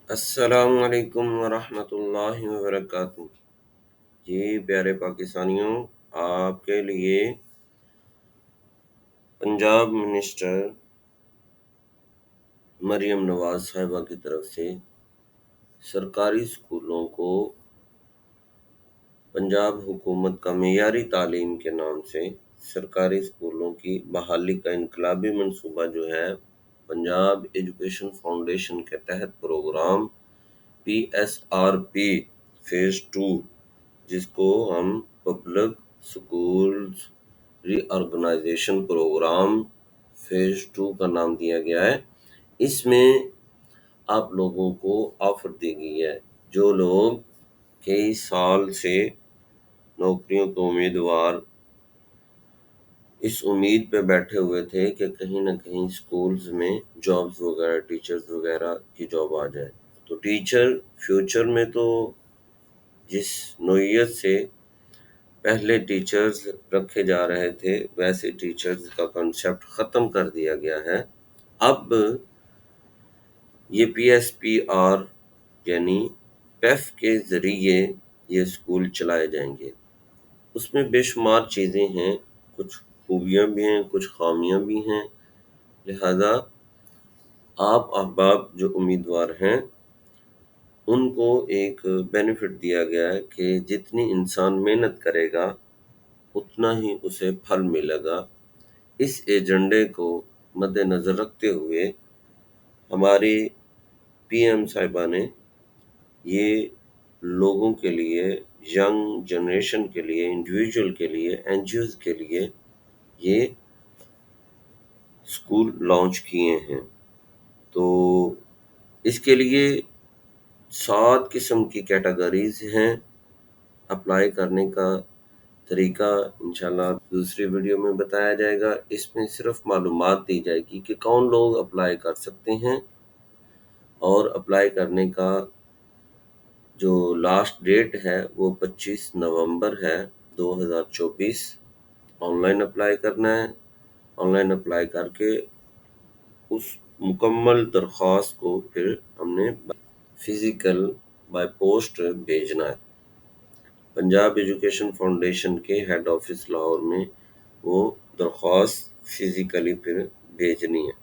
السلام علیکم ورحمۃ اللہ وبرکاتہ۔ جی پیارے پاکستانیوں، آپ کے لیے پنجاب منسٹر مریم نواز صاحبہ کی طرف سے سرکاری اسکولوں کو پنجاب حکومت کا معیاری تعلیم کے نام سے سرکاری اسکولوں کی بحالی کا انقلابی منصوبہ جو ہے پنجاب ایجوکیشن فاؤنڈیشن کے تحت پروگرام PSRP فیز 2، جس کو ہم پبلک اسکولز ری آرگنائزیشن پروگرام فیز 2 کا نام دیا گیا ہے، اس میں آپ لوگوں کو آفر دی گئی ہے۔ جو لوگ کئی سال سے نوکریوں کے امیدوار اس امید پہ بیٹھے ہوئے تھے کہ کہیں نہ کہیں اسکولز میں جابز وغیرہ، ٹیچرز وغیرہ کی جاب آ جائے، تو ٹیچر فیوچر میں تو جس نوعیت سے پہلے ٹیچرز رکھے جا رہے تھے ویسے ٹیچرز کا کنسیپٹ ختم کر دیا گیا ہے۔ اب یہ PSPR یعنی پیف کے ذریعے یہ اسکول چلائے جائیں گے۔ اس میں بے شمار چیزیں ہیں، کچھ خوبیاں بھی ہیں، کچھ خامیاں بھی ہیں، لہذا آپ احباب جو امیدوار ہیں ان کو ایک بینیفٹ دیا گیا ہے کہ جتنی انسان محنت کرے گا اتنا ہی اسے پھل ملے گا۔ اس ایجنڈے کو مد نظر رکھتے ہوئے ہماری PM صاحبہ نے یہ لوگوں کے لیے، ینگ جنریشن کے لیے، انڈیویجول کے لیے، NGOs کے لیے یہ اسکول لانچ کیے ہیں۔ تو اس کے لیے 7 قسم کی کیٹیگریز ہیں۔ اپلائی کرنے کا طریقہ انشاءاللہ دوسری ویڈیو میں بتایا جائے گا۔ اس میں صرف معلومات دی جائے گی کہ کون لوگ اپلائی کر سکتے ہیں، اور اپلائی کرنے کا جو لاسٹ ڈیٹ ہے وہ 25 نومبر ہے 2024۔ آن لائن اپلائی کرنا ہے، آن لائن اپلائی کر کے اس مکمل درخواست کو پھر ہم نے فزیکل بائی پوسٹ بھیجنا ہے۔ پنجاب ایجوکیشن فاؤنڈیشن کے ہیڈ آفس لاہور میں وہ درخواست فزیکلی پھر بھیجنی ہے۔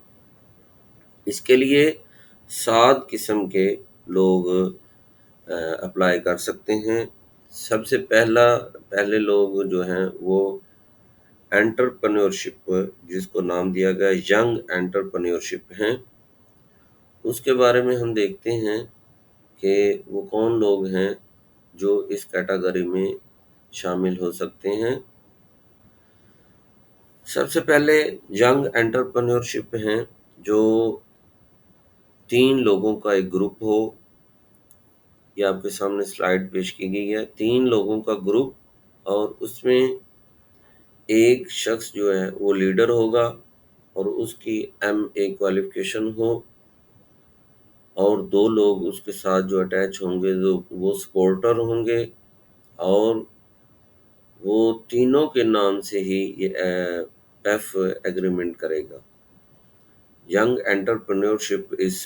اس کے لیے 7 قسم کے لوگ اپلائی کر سکتے ہیں۔ سب سے پہلے لوگ جو ہیں وہ انٹرپرینیورشپ، جس کو نام دیا گیا ینگ انٹرپرینیورشپ ہیں۔ اس کے بارے میں ہم دیکھتے ہیں کہ وہ کون لوگ ہیں جو اس کیٹیگری میں شامل ہو سکتے ہیں۔ سب سے پہلے ینگ انٹرپرینیورشپ ہیں جو 3 لوگوں کا ایک گروپ ہو۔ یہ آپ کے سامنے سلائیڈ پیش کی گئی ہے، 3 لوگوں کا گروپ، اور اس میں ایک شخص جو ہے وہ لیڈر ہوگا اور اس کی MA کوالیفیکیشن ہو، اور 2 لوگ اس کے ساتھ جو اٹیچ ہوں گے وہ سپورٹر ہوں گے، اور وہ تینوں کے نام سے ہی یہ پیف ایگریمنٹ کرے گا۔ ینگ انٹرپرینیورشپ اس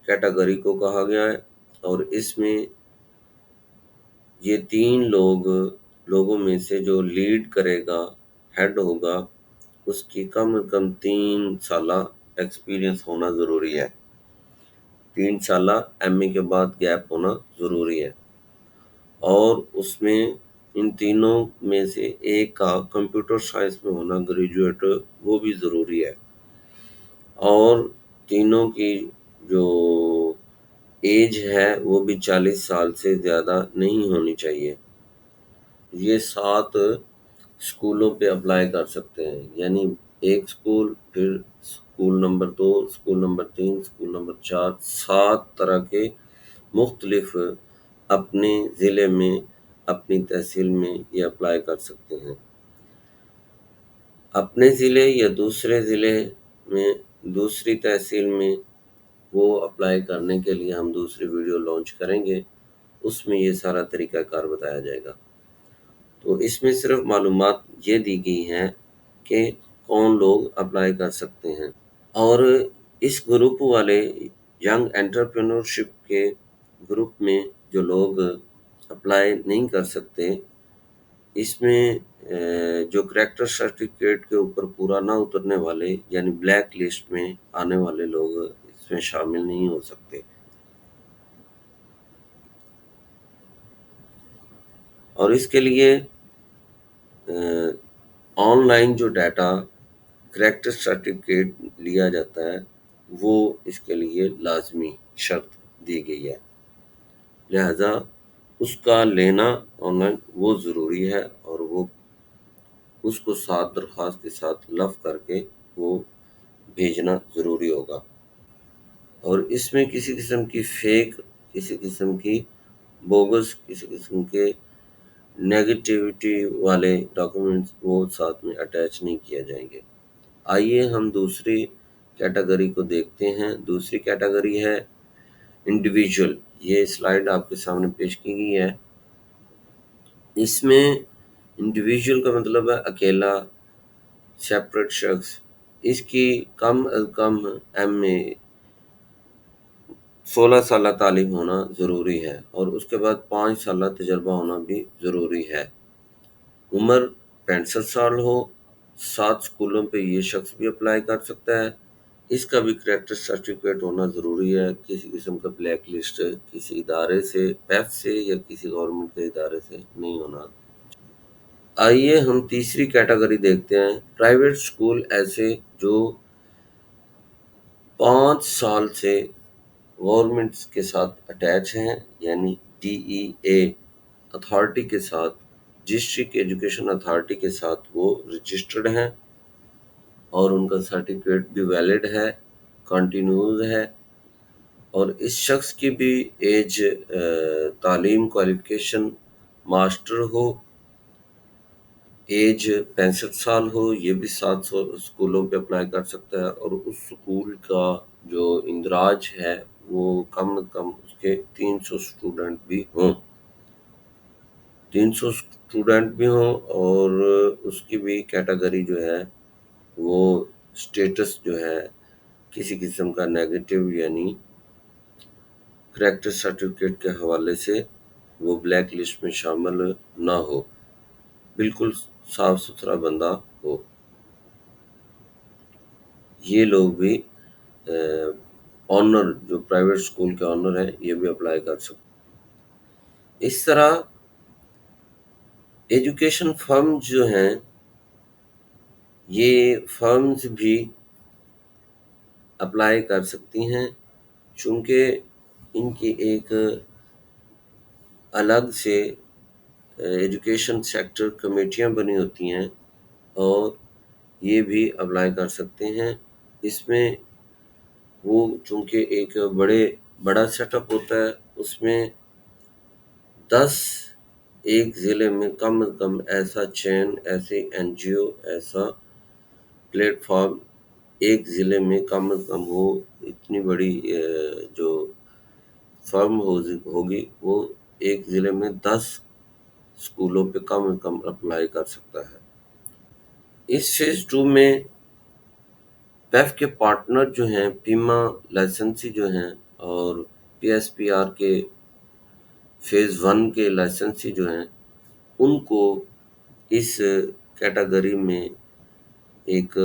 کیٹیگری کو کہا گیا ہے، اور اس میں یہ 3 لوگوں میں سے جو لیڈ کرے گا، ہیڈ ہوگا، اس کی کم از کم 3 سالہ ایکسپیرینس ہونا ضروری ہے۔ 3 سالہ MA کے بعد گیپ ہونا ضروری ہے، اور اس میں ان تینوں میں سے ایک کا کمپیوٹر سائنس میں ہونا گریجویٹ، وہ بھی ضروری ہے، اور تینوں کی جو ایج ہے وہ بھی 40 سال سے زیادہ نہیں ہونی چاہیے۔ یہ 7 اسکولوں پہ اپلائی کر سکتے ہیں، یعنی ایک اسکول، پھر school number 2، school number 3، school number 4، 7 طرح کے مختلف اپنے ضلع میں، اپنی تحصیل میں یہ اپلائی کر سکتے ہیں۔ اپنے ضلع یا دوسرے ضلع میں، دوسری تحصیل میں وہ اپلائی کرنے کے لیے ہم دوسری ویڈیو لانچ کریں گے، اس میں یہ سارا طریقہ کار بتایا جائے گا۔ تو اس میں صرف معلومات یہ دی گئی ہیں کہ کون لوگ اپلائی کر سکتے ہیں، اور اس گروپ والے ینگ انٹرپرینورشپ کے گروپ میں جو لوگ اپلائی نہیں کر سکتے، اس میں جو کریکٹر سرٹیفکیٹ کے اوپر پورا نہ اترنے والے یعنی بلیک لسٹ میں آنے والے لوگ اس میں شامل نہیں ہو سکتے۔ اور اس کے لیے آن لائن جو ڈیٹا کریکٹر سرٹیفکیٹ لیا جاتا ہے وہ اس کے لیے لازمی شرط دی گئی ہے، لہذا اس کا لینا آن لائن وہ ضروری ہے، اور وہ اس کو ساتھ درخواست کے ساتھ لف کر کے وہ بھیجنا ضروری ہوگا۔ اور اس میں کسی قسم کی فیک، کسی قسم کی بوگس، کسی قسم کے نیگیٹیوٹی والے ڈاکومنٹس وہ ساتھ میں اٹیچ نہیں کیا جائیں گے۔ آئیے ہم دوسری کیٹیگری کو دیکھتے ہیں۔ دوسری کیٹیگری ہے انڈیویجول۔ یہ سلائیڈ آپ کے سامنے پیش کی گئی ہے۔ اس میں انڈیویجول کا مطلب ہے اکیلا، سیپریٹ شخص۔ اس کی کم از کم ایم اے 16 سالہ تعلیم ہونا ضروری ہے، اور اس کے بعد 5 سالہ تجربہ ہونا بھی ضروری ہے۔ عمر 65 سال ہو۔ 7 اسکولوں پہ یہ شخص بھی اپلائی کر سکتا ہے۔ اس کا بھی کریکٹر سرٹیفکیٹ ہونا ضروری ہے، کسی قسم کا بلیک لسٹ کسی ادارے سے، پیف سے یا کسی گورنمنٹ کے ادارے سے نہیں ہونا۔ آئیے ہم تیسری کیٹیگری دیکھتے ہیں۔ پرائیویٹ اسکول ایسے جو 5 سال سے گورنمنٹ کے ساتھ اٹیچ ہیں، یعنی ڈی ای اے اتھارٹی کے ساتھ، ڈسٹرکٹ ایجوکیشن اتھارٹی کے ساتھ وہ رجسٹرڈ ہیں، اور ان کا سرٹیفکیٹ بھی ویلڈ ہے، کنٹینیوز ہے، اور اس شخص کی بھی ایج تعلیم کوالیفیکیشن ماسٹر ہو، ایج 65 سال ہو، یہ بھی 700 اسکولوں پہ اپلائی کر سکتا ہے، اور اس اسکول کا جو اندراج ہے وہ کم از کم اس کے 300 اسٹوڈنٹ بھی ہوں، 300 اسٹوڈنٹ بھی ہوں، اور اس کی بھی کیٹیگری جو ہے وہ اسٹیٹس جو ہے کسی قسم کا نیگیٹو یعنی کریکٹر سرٹیفکیٹ کے حوالے سے وہ بلیک لسٹ میں شامل نہ ہو، بالکل صاف ستھرا بندہ ہو۔ یہ لوگ بھی آنر جو پرائیویٹ اسکول کے آنر ہیں یہ بھی اپلائی کر سکتے۔ اس طرح ایجوکیشن فرم جو ہیں یہ فرمز بھی اپلائی کر سکتی ہیں، چونکہ ان کی ایک الگ سے ایجوکیشن سیکٹر کمیٹیاں بنی ہوتی ہیں، اور یہ بھی اپلائی کر سکتے ہیں۔ اس میں وہ چونکہ ایک بڑا سیٹ اپ ہوتا ہے، اس میں 10 ایک ضلع میں کم از کم ایسا چین، ایسے این جی او، ایسا پلیٹ فارم ایک ضلع میں کم از کم ہو، اتنی بڑی جو فرم ہوگی وہ ایک ضلع میں 10 اسکولوں پہ کم از کم اپلائی کر سکتا ہے۔ اس فیز 2 میں پیف کے پارٹنر جو ہیں، پیما لائسنسی جو ہیں، اور پی ایس پی آر کے فیز 1 کے لائسنسی جو ہیں، ان کو اس کیٹیگری میں ایک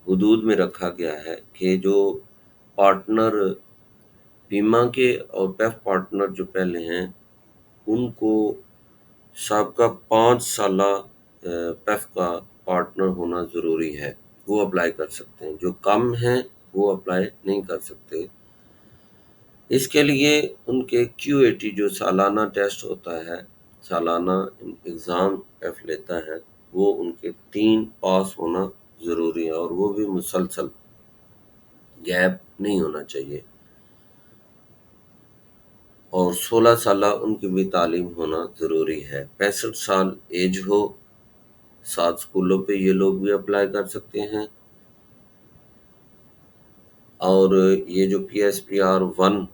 حدود میں رکھا گیا ہے کہ جو پارٹنر پیما کے اور پیف پارٹنر جو پہلے ہیں ان کو سابقہ 5 سالہ پیف کا پارٹنر ہونا ضروری ہے، وہ اپلائی کر سکتے ہیں۔ جو کم ہیں وہ اپلائی نہیں کر سکتے۔ اس کے لیے ان کے کیو اے ٹی جو سالانہ ٹیسٹ ہوتا ہے، سالانہ اگزام پیف لیتا ہے، وہ ان کے 3 پاس ہونا ضروری ہے، اور وہ بھی مسلسل، گیپ نہیں ہونا چاہیے، اور 16 سالہ ان کی بھی تعلیم ہونا ضروری ہے۔ 65 سال ایج ہو۔ 7 اسکولوں پہ یہ لوگ بھی اپلائی کر سکتے ہیں، اور یہ جو پی ایس پی آر 1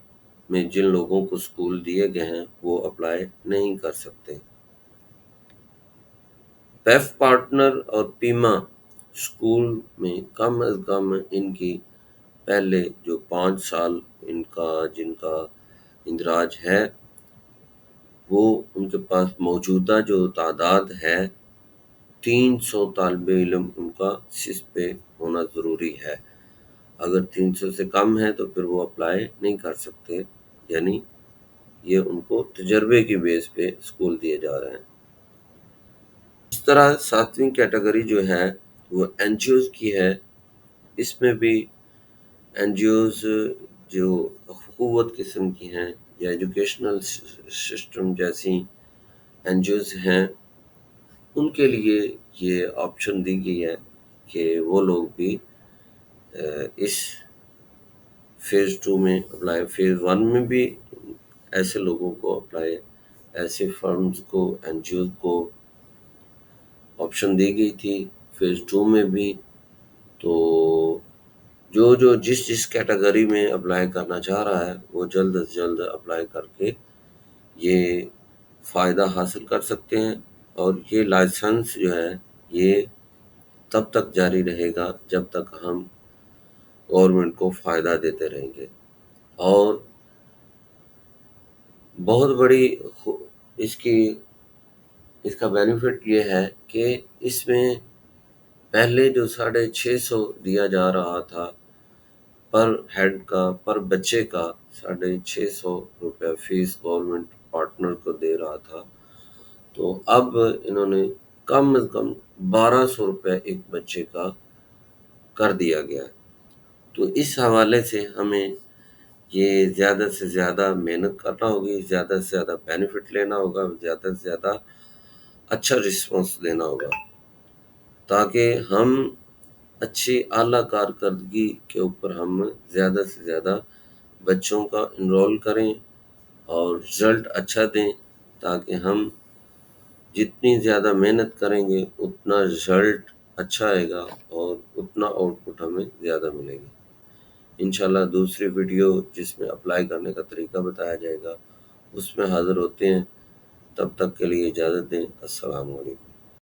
میں جن لوگوں کو اسکول دیے گئے ہیں وہ اپلائی نہیں کر سکتے۔ پیف پارٹنر اور پیما اسکول میں کم از کم ان کی پہلے جو 5 سال جن کا اندراج ہے، وہ ان کے پاس موجودہ جو تعداد ہے 300 طالب علم ان کا سس پہ ہونا ضروری ہے۔ اگر 300 سے کم ہے تو پھر وہ اپلائی نہیں کر سکتے، یعنی یہ ان کو تجربے کی بیس پہ اسکول دیے جا رہے ہیں۔ اس طرح 7ویں کیٹیگری جو ہے وہ این جی اوز کی ہے۔ اس میں بھی این جی اوز جو اخوت قسم کی ہیں یا ایجوکیشنل سسٹم جیسی این جی اوز ہیں، ان کے لیے یہ آپشن دی گئی ہے کہ وہ لوگ بھی اس فیز 2 میں اپلائی، فیز 1 میں بھی ایسے لوگوں کو اپلائی، ایسے فرمز کو، این جی اوز کو آپشن دی گئی تھی، فیز 2 میں بھی۔ تو جو جس کیٹیگری میں اپلائی کرنا چاہ رہا ہے وہ جلد از جلد اپلائی کر کے یہ فائدہ حاصل کر سکتے ہیں، اور یہ لائسنس جو ہے یہ تب تک جاری رہے گا جب تک ہم گورنمنٹ کو فائدہ دیتے رہیں گے۔ اور بہت بڑی اس کا بینیفٹ یہ ہے کہ اس میں پہلے جو 650 دیا جا رہا تھا پر ہیڈ کا، پر بچے کا 650 روپے فیس گورنمنٹ پارٹنر کو دے رہا تھا، تو اب انہوں نے کم از کم 1200 روپے ایک بچے کا کر دیا گیا۔ تو اس حوالے سے ہمیں یہ زیادہ سے زیادہ محنت کرنا ہوگی، زیادہ سے زیادہ بینیفٹ لینا ہوگا، زیادہ سے زیادہ اچھا رسپانس دینا ہوگا، تاکہ ہم اچھی اعلیٰ کارکردگی کے اوپر ہم زیادہ سے زیادہ بچوں کا انرول کریں اور رزلٹ اچھا دیں، تاکہ ہم جتنی زیادہ محنت کریں گے اتنا رزلٹ اچھا آئے گا اور اتنا آؤٹ پٹ ہمیں زیادہ ملے گی۔ انشاءاللہ دوسری ویڈیو جس میں اپلائی کرنے کا طریقہ بتایا جائے گا اس میں حاضر ہوتے ہیں۔ تب تک کے لیے اجازت دیں۔ السلام علیکم۔